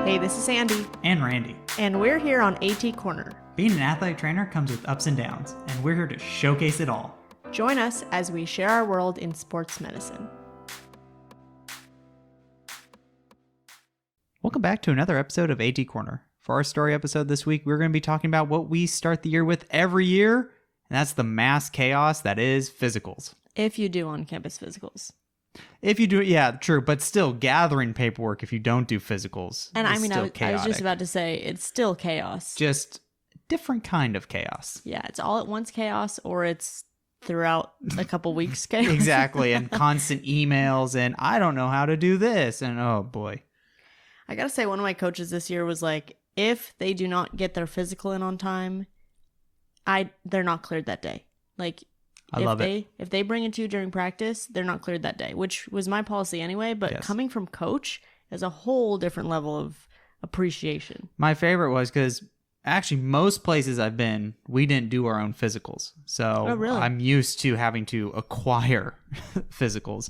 Hey, this is Sandy. And Randy. And we're here on AT Corner. Being an athletic trainer comes with ups and downs, and we're here to showcase it all. Join us as we share our world in sports medicine. Welcome back to another episode of AT Corner. For our story episode this week, we're going to be talking about what we start the year with every year, and that's the mass chaos that is physicals. If you do on-campus physicals. If you do, yeah, true, but still gathering paperwork if you don't do physicals. And I mean, I was chaotic. just about to say, it's still chaos. Just different kind of chaos. Yeah, it's all at once chaos, or it's throughout a couple weeks chaos. Exactly, and constant emails, and I don't know how to do this, and oh boy. I gotta say, one of my coaches this year was like, if they do not get their physical in on time, they're not cleared that day. Like, if they bring it to you during practice, they're not cleared that day, which was my policy anyway. But yes. Coming from coach is a whole different level of appreciation. My favorite was because actually most places I've been, we didn't do our own physicals. So really? I'm used to having to acquire physicals.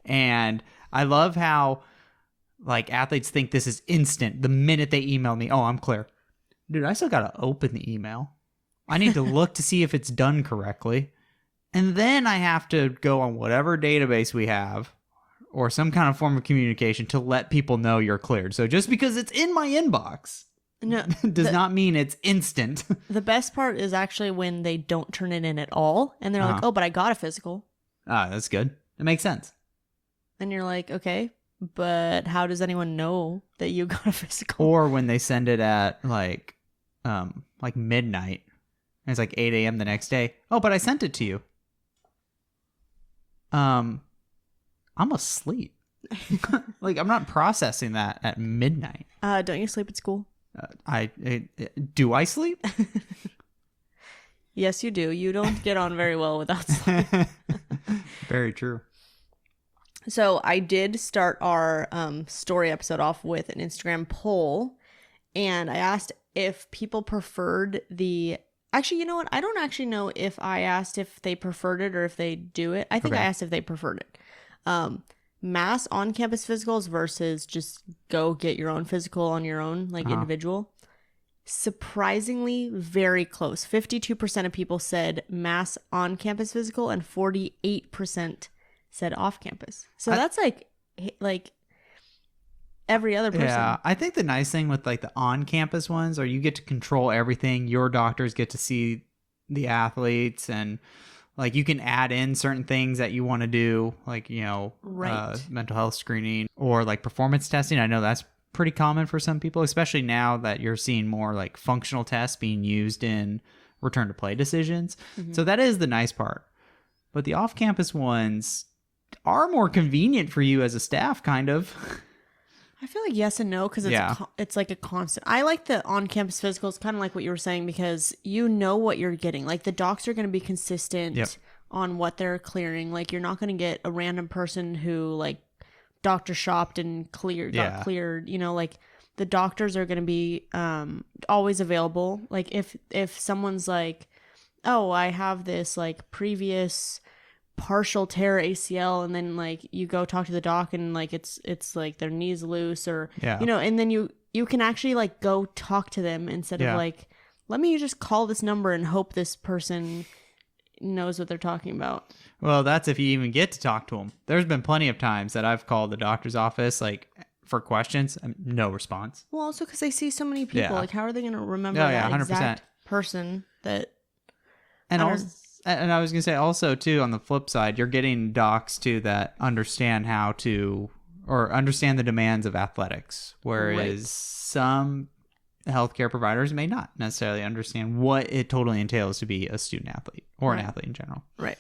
And I love how like athletes think this is instant. The minute they email me, oh, I'm clear. Dude, I still got to open the email. I need to look to see if it's done correctly. And then I have to go on whatever database we have or some kind of form of communication to let people know you're cleared. So just because it's in my inbox does not mean it's instant. The best part is actually when they don't turn it in at all. And they're like, oh, but I got a physical. Ah, that's good. It makes sense. And you're like, okay, but how does anyone know that you got a physical? Or when they send it at like midnight. And it's like 8 a.m. the next day. Oh, but I sent it to you. I'm asleep. Like I'm not processing that at midnight. Don't you sleep at school? Do I sleep? Yes, you do. You don't get on very well without sleep. Very true. So I did start our story episode off with an Instagram poll, and I asked if people preferred the... Actually, you know what? I don't actually know if I asked if they preferred it or if they do it. I think I asked if they preferred it. Mass on-campus physicals versus just go get your own physical on your own, like individual. Surprisingly very close. 52% of people said mass on-campus physical and 48% said off-campus. So that's like every other person. Yeah, I think the nice thing with like the on-campus ones are you get to control everything. Your doctors get to see the athletes, and like you can add in certain things that you want to do, like, you know, mental health screening or like performance testing. I know that's pretty common for some people, especially now that you're seeing more like functional tests being used in return to play decisions. Mm-hmm. So that is the nice part. But the off-campus ones are more convenient for you as a staff, kind of. I feel like yes and no, because it's like a constant. I like the on-campus physicals, kind of like what you were saying, because you know what you're getting. Like the docs are going to be consistent on what they're clearing. Like you're not going to get a random person who like doctor shopped and got cleared. You know, like the doctors are going to be always available. Like if someone's like, oh, I have this like previous partial tear ACL, and then like you go talk to the doc and like it's like their knee's loose, or you know, and then you can actually like go talk to them instead of like, let me just call this number and hope this person knows what they're talking about. Well, that's if you even get to talk to them. There's been plenty of times that I've called the doctor's office like for questions, no response. Well, also because they see so many people, like how are they going to remember 100%. Exact person that? And And I was going to say also, too, on the flip side, you're getting docs, too, that understand how to, or understand the demands of athletics, whereas some healthcare providers may not necessarily understand what it totally entails to be a student athlete or an athlete in general. Right.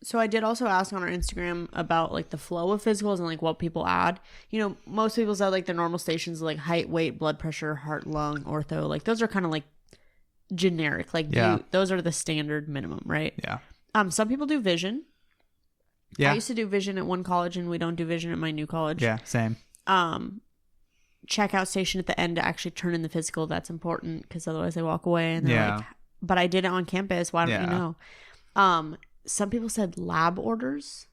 So I did also ask on our Instagram about like the flow of physicals and like what people add. You know, most people said like the normal stations like height, weight, blood pressure, heart, lung, ortho. Like those are kind of like generic, like those are the standard minimum, right? Some people do vision. I used to do vision at one college, and we don't do vision at my new college. Same. Checkout station at the end to actually turn in the physical. That's important because otherwise they walk away and they're like, but I did it on campus, why don't you know? Some people said lab orders,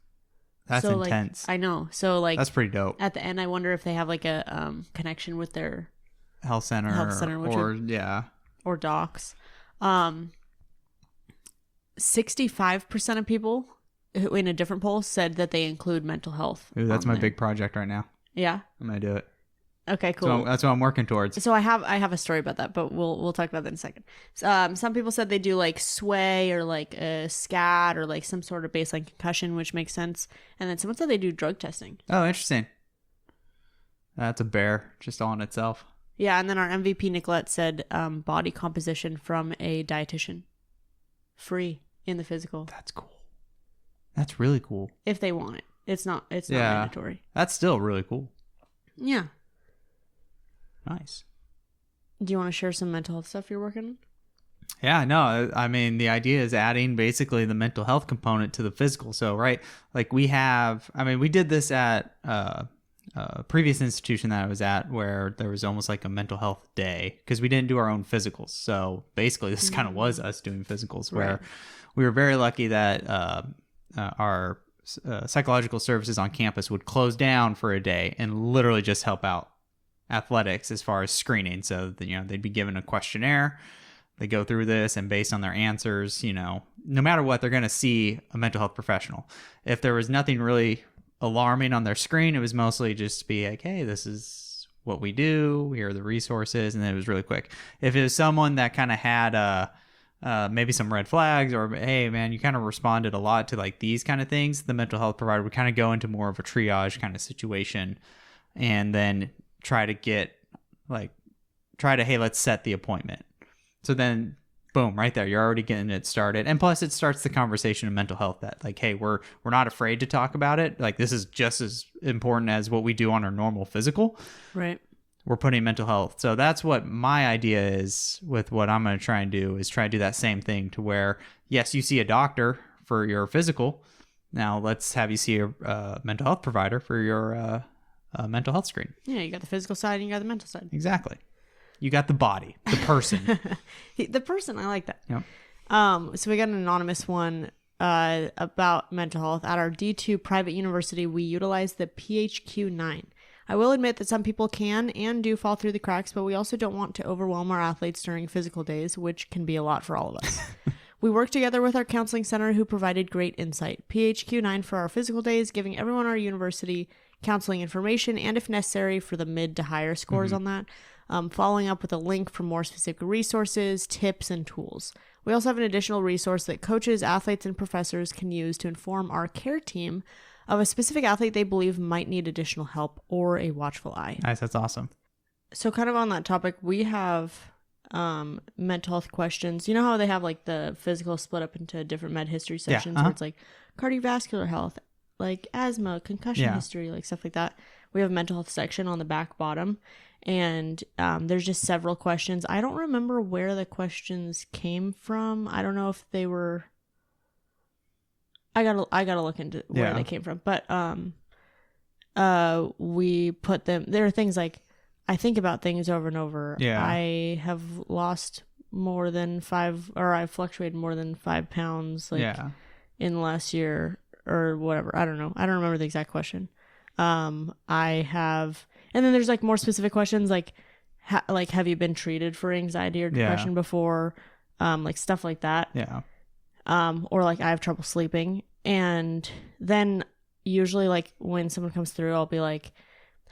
That's so, intense. I know. So that's pretty dope. At the end, I wonder if they have like a connection with their health center, or docs. 65% of people who in a different poll said that they include mental health. Ooh, that's my big project right now. Yeah, I'm gonna do it. Okay, cool. So that's what I'm working towards. So I have a story about that, but we'll talk about that in a second. Some people said they do like sway or like a SCAT or like some sort of baseline concussion, which makes sense. And then someone said they do drug testing. Oh, interesting. That's a bear just all in itself. Yeah, and then our MVP Nicolette said body composition from a dietitian, free in the physical. That's cool. That's really cool. If they want it, it's not mandatory. That's still really cool. Yeah. Nice. Do you want to share some mental health stuff you're working on? Yeah, no, I mean, the idea is adding basically the mental health component to the physical. So, right, like we did this at a previous institution that I was at where there was almost like a mental health day because we didn't do our own physicals. So basically this kind of was us doing physicals where we were very lucky that our psychological services on campus would close down for a day and literally just help out athletics as far as screening. So that, they'd be given a questionnaire, they go through this, and based on their answers, no matter what, they're going to see a mental health professional. If there was nothing really alarming on their screen, it was mostly just to be like, hey, this is what we do, here are the resources, and then it was really quick. If it was someone that kind of had maybe some red flags, or hey man, you kind of responded a lot to like these kind of things, the mental health provider would kind of go into more of a triage kind of situation and then try to hey, let's set the appointment. So then boom, right there, you're already getting it started. And plus it starts the conversation of mental health that like, hey, we're not afraid to talk about it. Like this is just as important as what we do on our normal physical. Right. We're putting mental health. So that's what my idea is with what I'm going to try and do, is try to do that same thing to where, yes, you see a doctor for your physical. Now let's have you see a mental health provider for your mental health screen. Yeah, you got the physical side and you got the mental side. Exactly. You got the body, the person. The person, I like that. Yep. So we got an anonymous one about mental health. At our D2 private university, we utilize the PHQ-9. I will admit that some people can and do fall through the cracks, but we also don't want to overwhelm our athletes during physical days, which can be a lot for all of us. We worked together with our counseling center who provided great insight. PHQ-9 for our physical days, giving everyone at our university counseling information, and if necessary for the mid to higher scores on that, following up with a link for more specific resources, tips, and tools. We also have an additional resource that coaches, athletes, and professors can use to inform our care team of a specific athlete they believe might need additional help or a watchful eye. Nice, that's awesome. So kind of on that topic, we have mental health questions. You know how they have like the physical split up into different med history sections where it's like cardiovascular health, like asthma, concussion history, like stuff like that. We have a mental health section on the back bottom, and there's just several questions. I don't remember where the questions came from. I don't know if they were. I gotta look into where they came from, but we put them. There are things like, I think about things over and over. Yeah. I have lost more than 5, or I've fluctuated more than 5 pounds, in the last year or whatever. I don't know. I don't remember the exact question. I have, and then there's like more specific questions like, have you been treated for anxiety or depression before? Like stuff like that. Yeah. Or like I have trouble sleeping. And then usually like when someone comes through, I'll be like,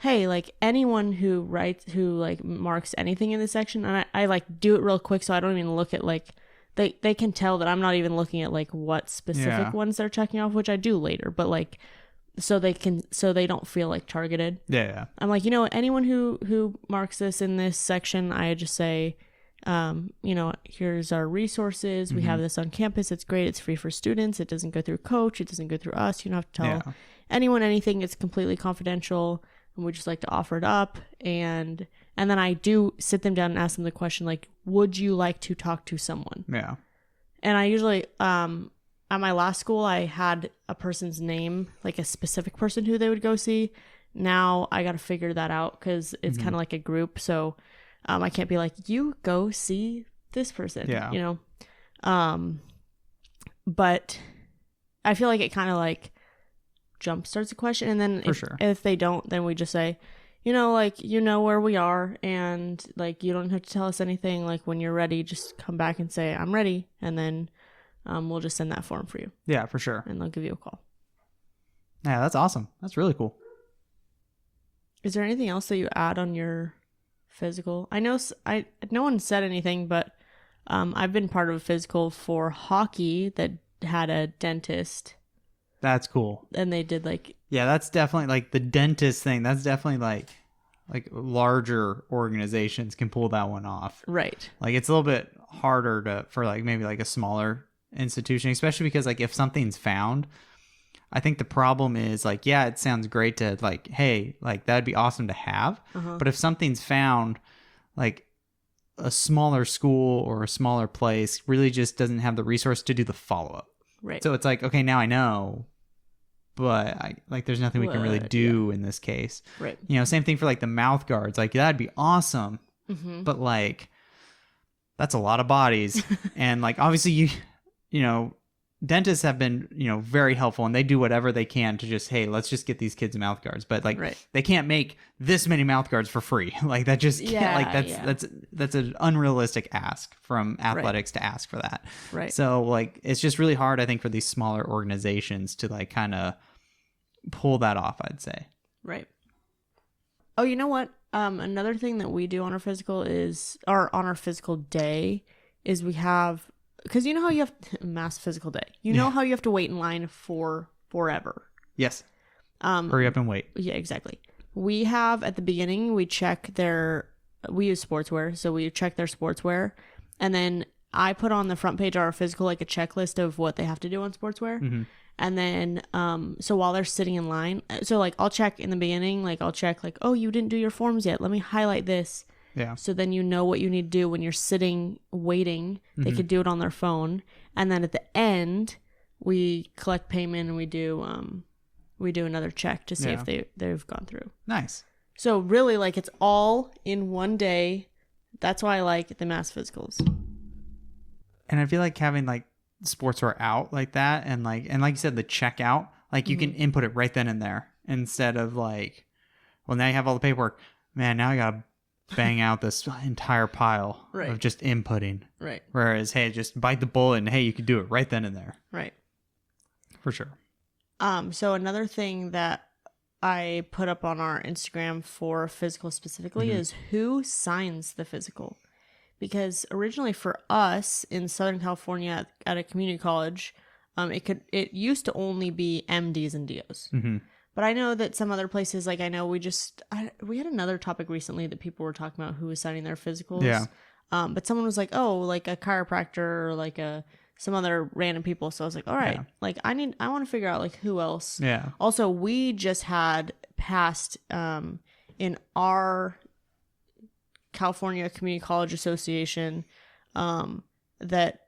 hey, like anyone who like marks anything in this section, and I like do it real quick so I don't even look at like, they can tell that I'm not even looking at like what specific ones they're checking off, which I do later, but like so they don't feel like targeted. Yeah. I'm like, anyone who marks this in this section, I just say, here's our resources. We have this on campus. It's great. It's free for students. It doesn't go through coach. It doesn't go through us. You don't have to tell anyone anything. It's completely confidential. And we just like to offer it up. And then I do sit them down and ask them the question, like, would you like to talk to someone? Yeah. And I usually, at my last school, I had a person's name, like a specific person who they would go see. Now I got to figure that out because it's kind of like a group. So I can't be like, you go see this person, but I feel like it kind of like jump starts a question. And then sure. if they don't, then we just say, like, where we are, and like, you don't have to tell us anything. Like, when you're ready, just come back and say, I'm ready. And then we'll just send that form for you. Yeah, for sure. And they'll give you a call. Yeah, that's awesome. That's really cool. Is there anything else that you add on your physical? I know no one said anything, but I've been part of a physical for hockey that had a dentist. That's cool. And they did like... Yeah, that's definitely like the dentist thing. That's definitely like larger organizations can pull that one off. Right. Like it's a little bit harder for like maybe like a smaller institution, especially because like if something's found, I think the problem is like, yeah, it sounds great to like, hey, like that'd be awesome to have. But if something's found, like a smaller school or a smaller place really just doesn't have the resource to do the follow-up. Right. So it's like, okay, now I know, but there's nothing we can really do in this case. Right. Same thing for like the mouth guards. Like that'd be awesome, but like that's a lot of bodies, and like obviously dentists have been very helpful, and they do whatever they can to just, hey, let's just get these kids mouth guards, but like they can't make this many mouth guards for free. Like that just can't, that's an unrealistic ask from athletics to ask for that. Right. So like it's just really hard, I think, for these smaller organizations to like kind of pull that off, I'd say. Right. Oh, you know what? Another thing that we do on our physical on our physical day is we have, because you know how you have mass physical day. You know how you have to wait in line for forever. Yes. Hurry up and wait. Yeah, exactly. We have at the beginning, we use sportswear. So we check their sportswear. And then I put on the front page of our physical like a checklist of what they have to do on sportswear. And then, so while they're sitting in line, so like I'll check in the beginning, like I'll check like, oh, you didn't do your forms yet. Let me highlight this. Yeah. So then you know what you need to do when you're sitting waiting. They could do it on their phone, and then at the end we collect payment and we do another check to see if they've gone through. Nice. So really, like, it's all in one day. That's why I like the mass physicals. And I feel like having like sportswear out like that, and like you said, the checkout, like you can input it right then and there instead of like, well, now you have all the paperwork. Man, now I gotta bang out this entire pile of just inputting. Right. Whereas, hey, just bite the bullet and hey, you can do it right then and there. Right. For sure. So another thing that I put up on our Instagram for physical specifically is who signs the physical. Because originally for us in Southern California at a community college, it used to only be MDs and DOs. But I know that some other places, like I know we had another topic recently that people were talking about who was signing their physicals. Yeah. But someone was like, oh, like a chiropractor or like some other random people. So I was like, all right, like I want to figure out like who else. Yeah. Also, we just had passed in our California Community College Association that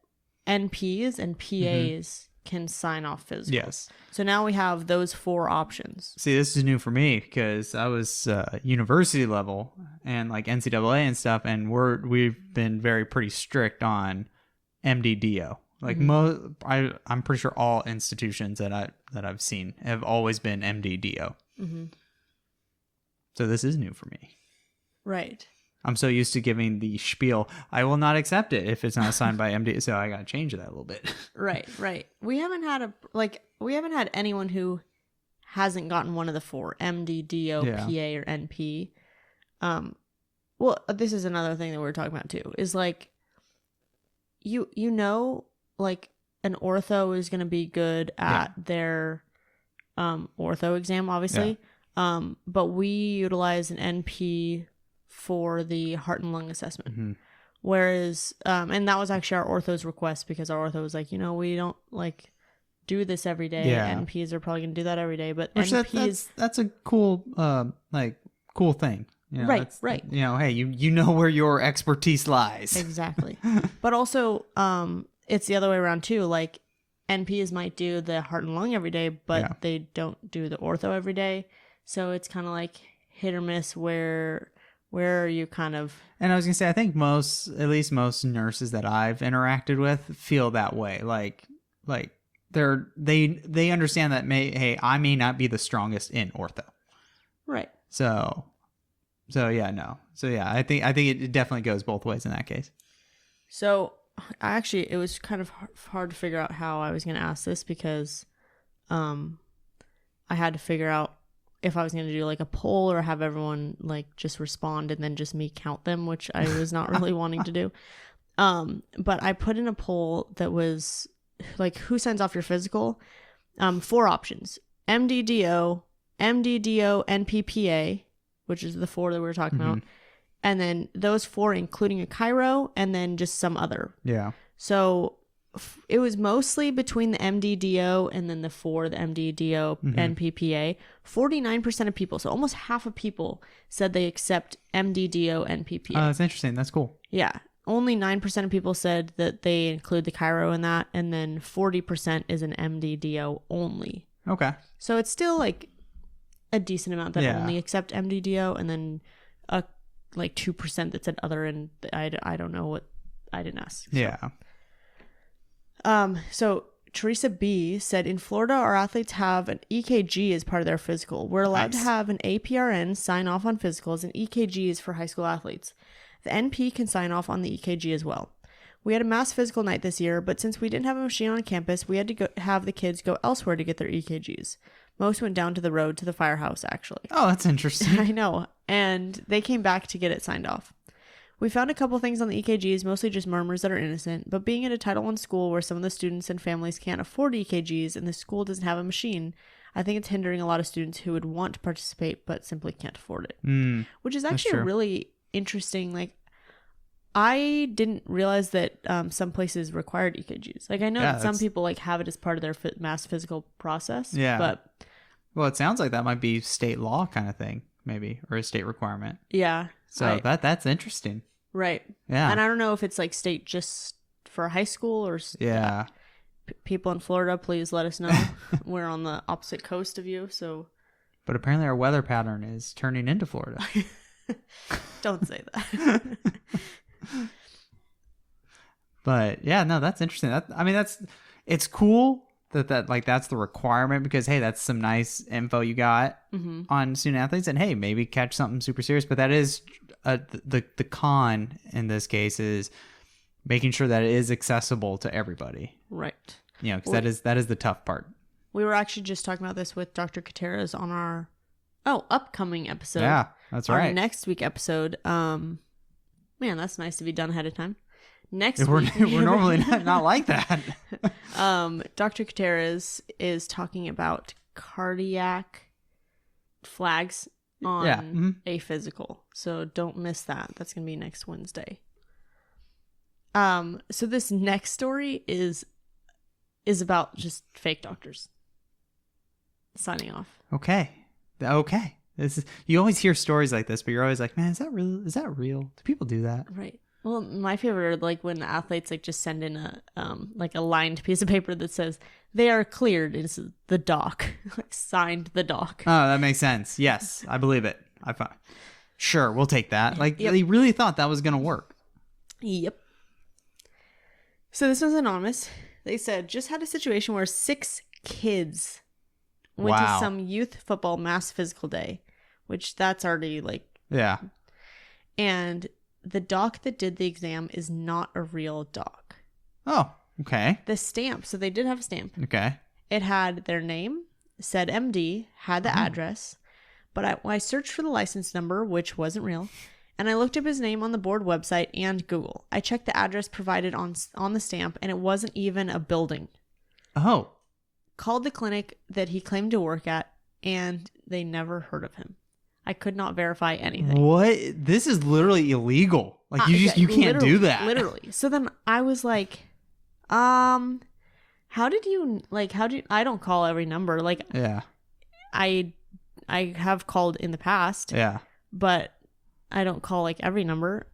NPs and PAs can sign off physicals. Yes. So now we have those 4 options. See, this is new for me because I was university level and like NCAA and stuff, and we've been pretty strict on MDDO. Like I'm pretty sure all institutions that I've seen have always been MDDO. So this is new for me. Right. I'm so used to giving the spiel. I will not accept it if it's not signed by MD. So I got to change that a little bit. Right. We haven't had anyone who hasn't gotten one of the 4, MD, DO, PA, or NP. Well, this is another thing that we're talking about too, is like, like an ortho is going to be good at their ortho exam, obviously. But we utilize an NP for the heart and lung assessment. Whereas, and that was actually our ortho's request because our ortho was like, we don't like do this every day. NPs are probably going to do that every day, but NPs... That's a cool, cool thing. Right. Hey, you know where your expertise lies. Exactly. But also, it's the other way around too. Like NPs might do the heart and lung every day, but they don't do the ortho every day. So it's kind of like hit or miss where are you kind of... And I was going to say, I think at least most nurses that I've interacted with feel that way. Like they understand that hey, I may not be the strongest in ortho. Right. So yeah, no. So yeah, I think it definitely goes both ways in that case. So it was kind of hard to figure out how I was going to ask this because I had to figure out if I was going to do like a poll or have everyone like just respond and then just me count them, which I was not really wanting to do. But I put in a poll that was like, who signs off your physical? 4 options: MDDO, NPPA, which is the 4 that we were talking about. And then those 4, including a chiro, and then just some other. Yeah. So it was mostly between the MDDO and then the 4, the MDDO, NPPA. 49% of people, so almost half of people, said they accept MDDO, NPPA. Oh, that's interesting. That's cool. Yeah. Only 9% of people said that they include the chiro in that, and then 40% is an MDDO only. Okay. So it's still like a decent amount that only accept MDDO, and then like 2% that said other, and I don't know what, I didn't ask. So. Yeah. So Theresa B said, in Florida, our athletes have an EKG as part of their physical. We're allowed to have an APRN sign off on physicals, and EKG is for high school athletes. The NP can sign off on the EKG as well. We had a mass physical night this year, but since we didn't have a machine on campus, we had to have the kids go elsewhere to get their EKGs. Most went down to the road to the firehouse, actually. Oh, that's interesting. I know. And they came back to get it signed off. We found a couple things on the EKGs, mostly just murmurs that are innocent, but being at a Title I school where some of the students and families can't afford EKGs and the school doesn't have a machine, I think it's hindering a lot of students who would want to participate but simply can't afford it. Which is actually a really interesting, like, I didn't realize that some places required EKGs. Like, I know that some people like have it as part of their mass physical process. Yeah. But well, it sounds like that might be state law kind of thing, maybe, or a state requirement. Yeah. So that's interesting. Right. Yeah. And I don't know if it's like state just for high school or people in Florida, please let us know. We're on the opposite coast of you, so. But apparently our weather pattern is turning into Florida. Don't say that. But yeah, no, that's interesting. It's cool that like that's the requirement, because hey, that's some nice info you got on student athletes, and hey, maybe catch something super serious. But that is the con in this case is making sure that it is accessible to everybody, right? You know, because that is the tough part. We were actually just talking about this with Dr. Kateras on our upcoming episode. Yeah, that's right. Our next week episode. Man, that's nice to be done ahead of time. Next week, we're normally not like that. Dr. Kateras is talking about cardiac flags on a physical. So don't miss that. That's going to be next Wednesday. So this next story is about just fake doctors signing off. Okay. You always hear stories like this, but you're always like, man, is that real? Is that real? Do people do that? Right. Well, my favorite are like when athletes like just send in a like a lined piece of paper that says they are cleared. It's the doc, like signed the doc. Oh, that makes sense. Yes, I believe it. Sure, we'll take that. Like they really thought that was gonna work. Yep. So this one's anonymous. They said just had a situation where 6 kids went to some youth football mass physical day, which that's already like and the doc that did the exam is not a real doc. Oh, okay. The stamp. So they did have a stamp. Okay. It had their name, said MD, had the address, but I searched for the license number, which wasn't real, and I looked up his name on the board website and Google. I checked the address provided on the stamp, and it wasn't even a building. Oh. Called the clinic that he claimed to work at, and they never heard of him. I could not verify anything. What? This is literally illegal. Like you can't do that. Literally. So then I was like, how did you I don't call every number. Like, I have called in the past. Yeah. But I don't call like every number.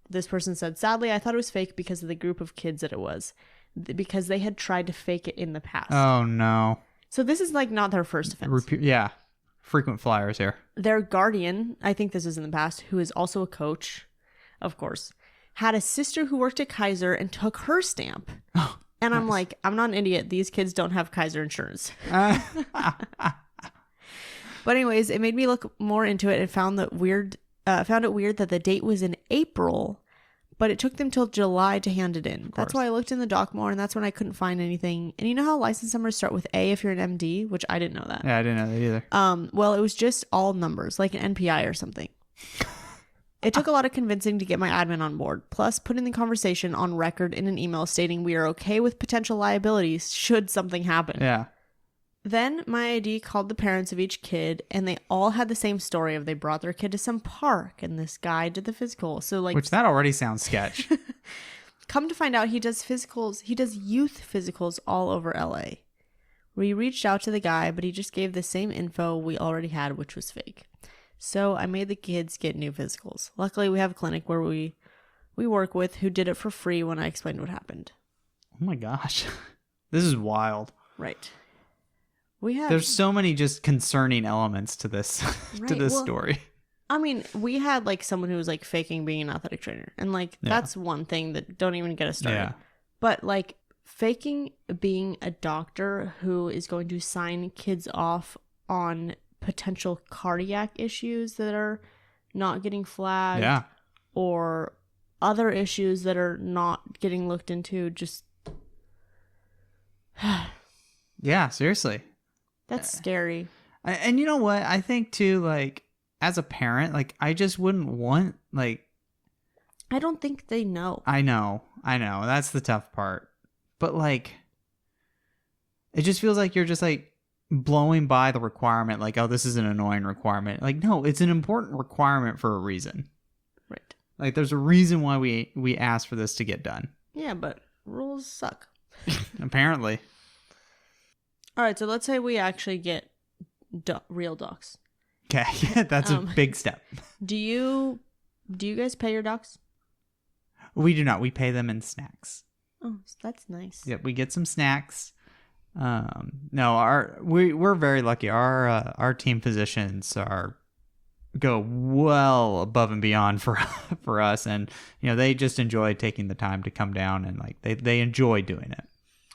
This person said, sadly, I thought it was fake because of the group of kids that it was. Because they had tried to fake it in the past. Oh, no. So this is like not their first offense. Frequent flyers here. Their guardian, I think this is in the past, who is also a coach, of course, had a sister who worked at Kaiser and took her stamp. And And I'm like, I'm not an idiot. These kids don't have Kaiser insurance. But anyways, it made me look more into it and found it weird that the date was in April, but it took them till July to hand it in. That's why I looked in the doc more, and that's when I couldn't find anything. And you know how license numbers start with A if you're an MD, which I didn't know that. Yeah, I didn't know that either. Well, it was just all numbers, like an NPI or something. It took a lot of convincing to get my admin on board, plus putting the conversation on record in an email stating we are okay with potential liabilities should something happen. Yeah. Then my ID called the parents of each kid, and they all had the same story of they brought their kid to some park, and this guy did the physical. So like, which that already sounds sketch. Come to find out, he does physicals. He does youth physicals all over LA. We reached out to the guy, but he just gave the same info we already had, which was fake. So I made the kids get new physicals. Luckily, we have a clinic where we work with who did it for free when I explained what happened. Oh my gosh, this is wild. Right. There's so many just concerning elements to this story. I mean, we had like someone who was like faking being an athletic trainer, and like that's one thing that don't even get us started. Yeah. But like faking being a doctor who is going to sign kids off on potential cardiac issues that are not getting flagged, or other issues that are not getting looked into, just yeah, seriously. That's scary. And you know what? I think too, like, as a parent, like, I just wouldn't want, like... I don't think they know. I know. That's the tough part. But, like, it just feels like you're just, like, blowing by the requirement. Like, oh, this is an annoying requirement. Like, no, it's an important requirement for a reason. Right. Like, there's a reason why we asked for this to get done. Yeah, but rules suck. Apparently. All right, so let's say we actually get real docs. Okay, that's a big step. Do you guys pay your docs? We do not. We pay them in snacks. Oh, that's nice. Yep, we get some snacks. No, we're very lucky. Our team physicians go well above and beyond for us, and you know they just enjoy taking the time to come down, and like they enjoy doing it.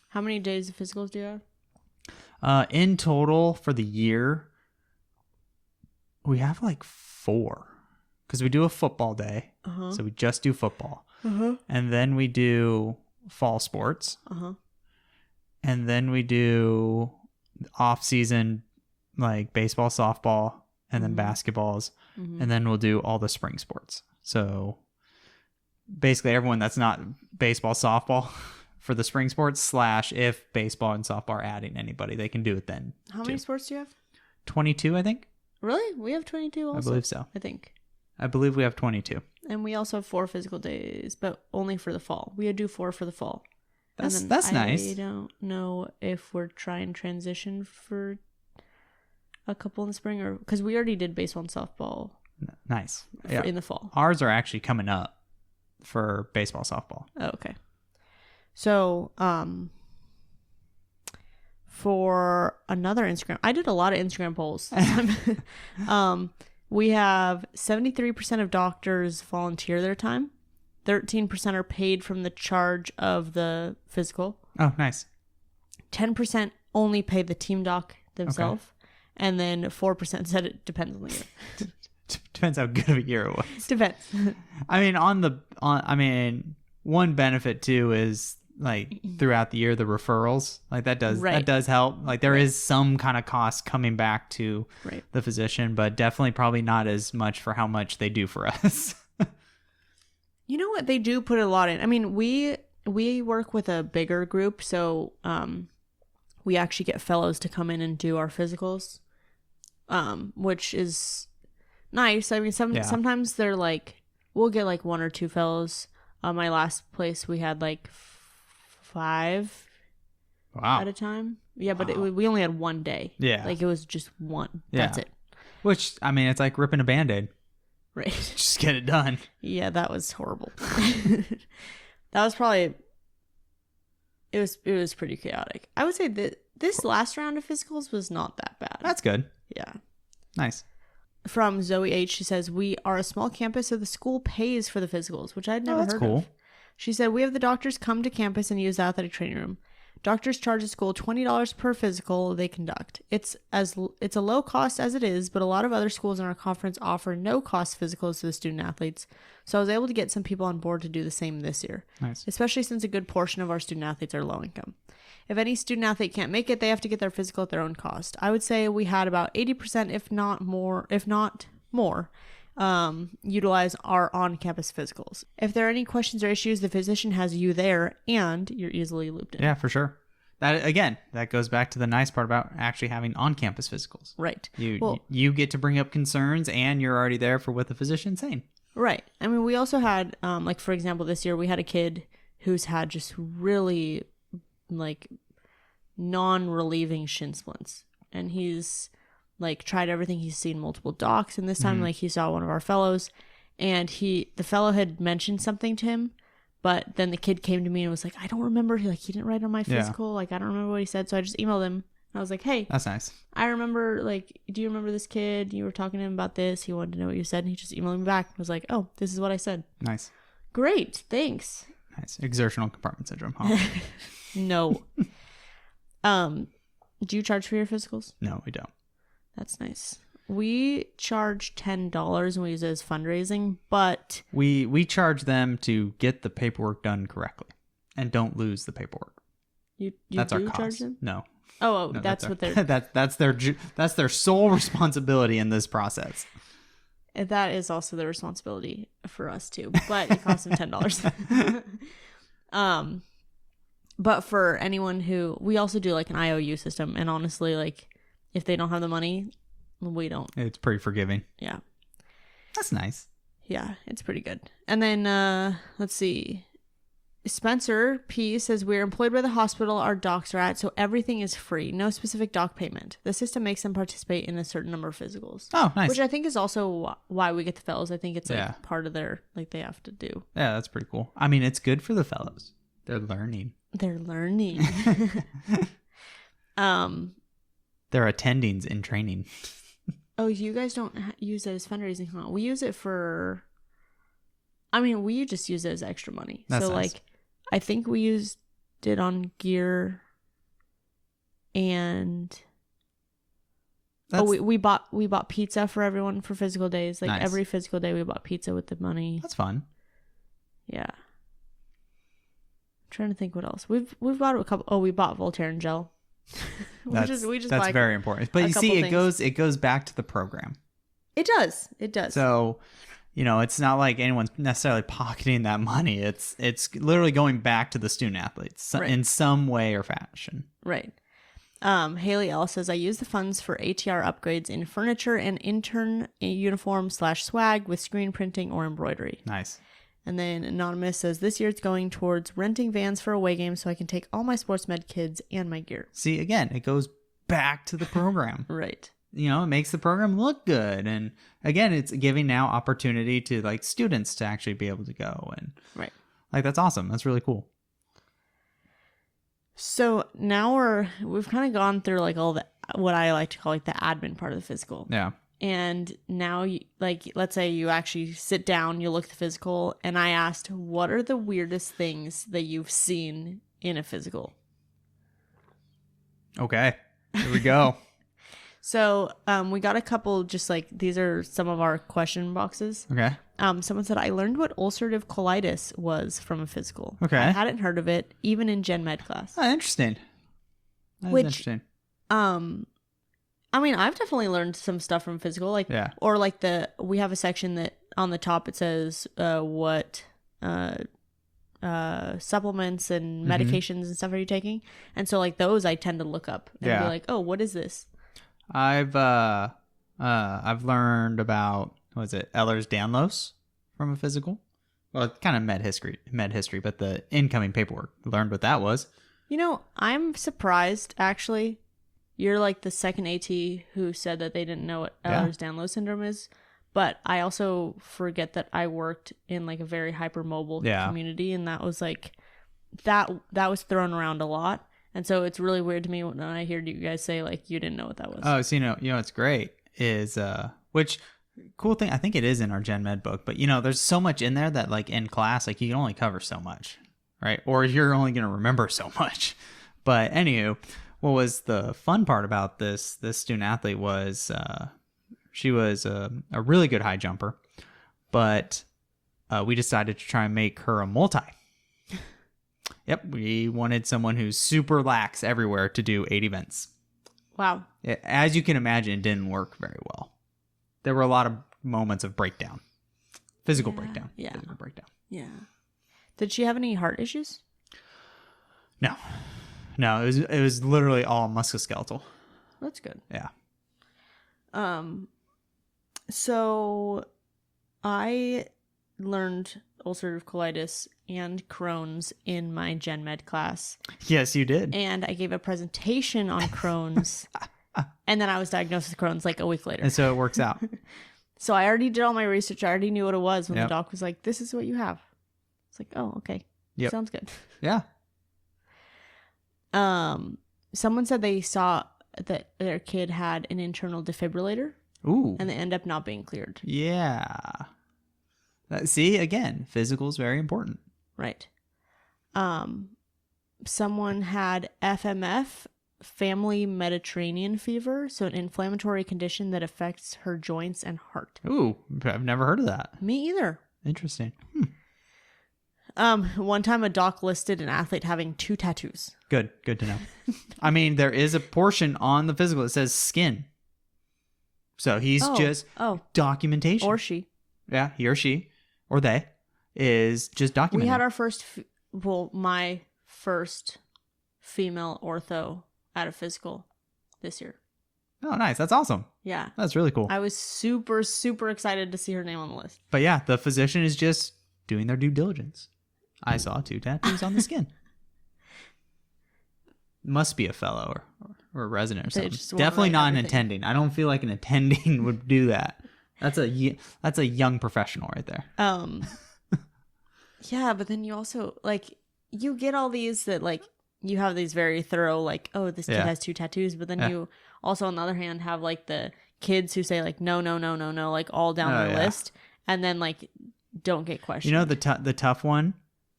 How many days of physicals do you have? In total for the year, we have like 4, because we do a football day. So we just do football, and then we do fall sports, and then we do off season like baseball, softball, and then basketballs, and then we'll do all the spring sports. So basically, everyone that's not baseball, softball. For the spring sports / if baseball and softball are adding anybody, they can do it then. How many sports do you have? 22, I think. Really? We have 22 also? I believe so. I believe we have 22. And we also have 4 physical days, but only for the fall. We do 4 for the fall. That's nice. I don't know if we're trying transition for a couple in the spring, or because we already did baseball and softball. Nice. In the fall. Ours are actually coming up for baseball, softball. Oh, okay. So, for another Instagram, I did a lot of Instagram polls. We have 73% of doctors volunteer their time. 13% are paid from the charge of the physical. Oh, nice. 10% only pay the team doc themselves. Okay. And then 4% said it depends on the year. Depends how good of a year it was. Depends. I mean, one benefit too is like throughout the year the referrals, like that does help. Like there is some kind of cost coming back to the physician, but definitely probably not as much for how much they do for us. You know what, they do put a lot in. I mean, we work with a bigger group, so we actually get fellows to come in and do our physicals, which is nice. I mean, sometimes they're like, we'll get like 1 or 2 fellows. My last place we had like 5 at a time. Yeah, but we only had 1 day. Yeah. Like it was just one. That's it. Which, I mean, it's like ripping a Band-Aid. Right. Just get it done. Yeah, that was horrible. That was probably, it was pretty chaotic. I would say that this last round of physicals was not that bad. That's good. Yeah. Nice. From Zoe H, she says, we are a small campus, so the school pays for the physicals, which I'd never heard of. She said, we have the doctors come to campus and use the athletic training room. Doctors charge the school $20 per physical they conduct. It's a low cost as it is, but a lot of other schools in our conference offer no cost physicals to the student athletes. So I was able to get some people on board to do the same this year. Nice. Especially since a good portion of our student athletes are low income. If any student athlete can't make it, they have to get their physical at their own cost. I would say we had about 80%, if not more, utilize our on-campus physicals. If there are any questions or issues, the physician has you there and you're easily looped in. Yeah, for sure. That goes back to the nice part about actually having on-campus physicals. Right. You get to bring up concerns and you're already there for what the physician's saying. Right. I mean, we also had, like, for example, this year we had a kid who's had just really, like, non-relieving shin splints. And he's like tried everything. He's seen multiple docs, and this time like he saw one of our fellows, and the fellow had mentioned something to him, but then the kid came to me and was like, I don't remember, like he didn't write on my physical, like I don't remember what he said. So I just emailed him. I was like, hey, that's nice. I remember, like, do you remember this kid? You were talking to him about this. He wanted to know what you said, and he just emailed me back. I was like, oh, this is what I said. Nice. Great, thanks. Nice. Exertional compartment syndrome, huh? No. Do you charge for your physicals? No, we don't. That's nice. We charge $10 and we use it as fundraising, but we charge them to get the paperwork done correctly and don't lose the paperwork. That's our cost. Charge them? No. No, that's what they're that's their sole responsibility in this process. That is also the responsibility for us too, but it costs them $10. But for anyone who, we also do like an IOU system, and honestly, like if they don't have the money, we don't. It's pretty forgiving. Yeah. That's nice. Yeah, it's pretty good. And then let's see. Spencer P says, we're employed by the hospital our docs are at, so everything is free. No specific doc payment. The system makes them participate in a certain number of physicals. Oh, nice. Which I think is also why we get the fellows. I think it's like part of their, like they have to do. Yeah, that's pretty cool. I mean, it's good for the fellows. They're learning. They're learning. They're attendings in training. Oh, you guys don't use it as fundraising, huh? We use it for, I mean, we just use it as extra money. That's so nice. Like, I think we used it on gear, and we bought pizza for everyone for physical days. Like nice. Every physical day we bought pizza with the money. That's fun. Yeah. I'm trying to think what else. We've bought a couple. Oh, we bought Voltaren gel. That's very important. But you see, it goes back to the program. It does. So, you know, it's not like anyone's necessarily pocketing that money. It's literally going back to the student athletes in some way or fashion. Right. Haley L says, I use the funds for ATR upgrades in furniture and intern uniform / swag with screen printing or embroidery. Nice. And then Anonymous says, this year it's going towards renting vans for away games so I can take all my sports med kids and my gear. See, again, it goes back to the program. Right. You know, it makes the program look good. And again, it's giving now opportunity to like students to actually be able to go. And right. Like, that's awesome. That's really cool. So now we've kind of gone through like all the, what I like to call like the admin part of the physical. Yeah. And now, like, let's say you actually sit down, you look at the physical, and I asked, what are the weirdest things that you've seen in a physical? Okay, here we go. So we got a couple, just like, these are some of our question boxes. Okay. Someone said, I learned what ulcerative colitis was from a physical. Okay. I hadn't heard of it, even in gen med class. Oh, interesting. That's interesting. I mean, I've definitely learned some stuff from physical, like, or like we have a section that on the top it says what supplements and medications and stuff are you taking, and so like those I tend to look up and be like, oh, what is this? I've learned about Ehlers-Danlos from a physical. Well, it's kind of med history, but the incoming paperwork. Learned what that was. You know, I'm surprised actually. You're like the second AT who said that they didn't know what Ehlers-Danlos syndrome is. But I also forget that I worked in like a very hypermobile community, and that was like that was thrown around a lot. And so it's really weird to me when I hear you guys say like you didn't know what that was. Oh, so you know what's great is which Cool thing, I think it is in our Gen Med book, but there's so much in there that like in class, like you can only cover so much, right? Or you're only going to remember so much. But anywho, what was the fun part about this student athlete was she was a really good high jumper, but we decided to try and make her a multi. Yep, we wanted someone who's super lax everywhere to do 8 events. Wow. As you can imagine, it didn't work very well. There were a lot of moments of breakdown. Physical breakdown. Yeah. Physical breakdown. Yeah. Did she have any heart issues? No, it was literally all musculoskeletal. That's good. Yeah. So I learned ulcerative colitis and Crohn's in my Gen Med class. Yes, you did. And I gave a presentation on Crohn's, and then I was diagnosed with Crohn's like a week later. And so it works out. So I already did all my research. I already knew what it was when the doc was like, "This is what you have." It's like, "Oh, okay. Yep. Sounds good." Yeah. Someone said they saw that their kid had an internal defibrillator. Ooh. And they end up not being cleared. Yeah. See, again, physical is very important. Right. Someone had FMF, family Mediterranean fever, so an inflammatory condition that affects her joints and heart. Ooh, I've never heard of that. Me either. Interesting. One time a doc listed an athlete having 2 tattoos. Good to know. I mean, there is a portion on the physical that says skin. So he's just documentation. Or she. Yeah, he or she, or they, is just documenting. We had our first, my first female ortho at a physical this year. Oh, nice. That's awesome. Yeah. That's really cool. I was super, super excited to see her name on the list. But yeah, the physician is just doing their due diligence. I saw 2 tattoos on the skin. Must be a fellow or a resident or something. Definitely not an attending. I don't feel like an attending would do that. That's a young professional right there. Yeah, but then you also you get all these that you have these very thorough this kid has 2 tattoos, but then you also on the other hand have the kids who say no all down the list, and then don't get questioned. The tough one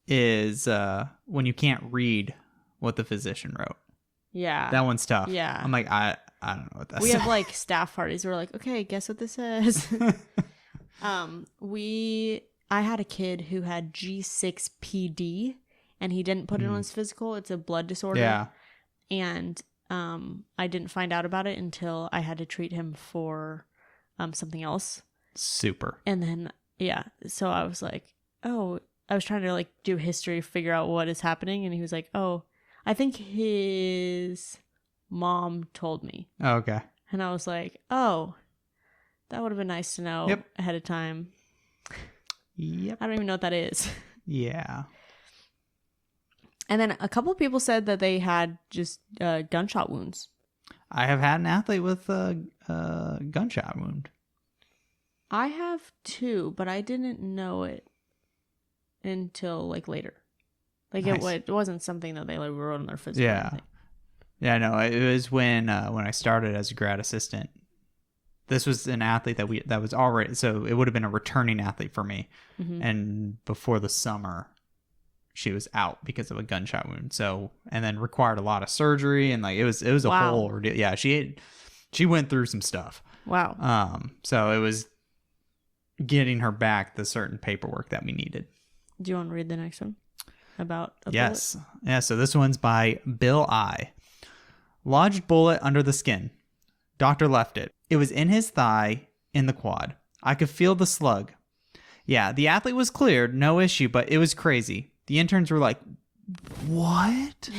is when you can't read what the physician wrote. Yeah. That one's tough. Yeah. I'm like, I don't know what that says. We have staff parties. We're like, okay, guess what this says. I had a kid who had G6PD and he didn't put it on his physical. It's a blood disorder. Yeah. And I didn't find out about it until I had to treat him for something else. Super. And then, so I was like, oh, I was trying to do history, figure out what is happening. And he was like, oh, I think his mom told me. Oh, okay. And I was like, oh, that would have been nice to know ahead of time. Yep. I don't even know what that is. Yeah. And then a couple of people said that they had just gunshot wounds. I have had an athlete with a gunshot wound. I have 2, but I didn't know it until later. Nice. It wasn't something that they wrote on their physical. Yeah. Yeah, no, it was when I started as a grad assistant. This was an athlete that was already, so it would have been a returning athlete for me. Mm-hmm. And before the summer, she was out because of a gunshot wound. So, and then required a lot of surgery and it was a whole ordeal. Yeah, she went through some stuff. Wow. So it was getting her back the certain paperwork that we needed. Do you want to read the next one? About a yes. Bullet? Yeah, so this one's by Bill I. Lodged bullet under the skin. Doctor left it. It was in his thigh, in the quad. I could feel the slug. Yeah, the athlete was cleared, no issue, but it was crazy. The interns were like, what?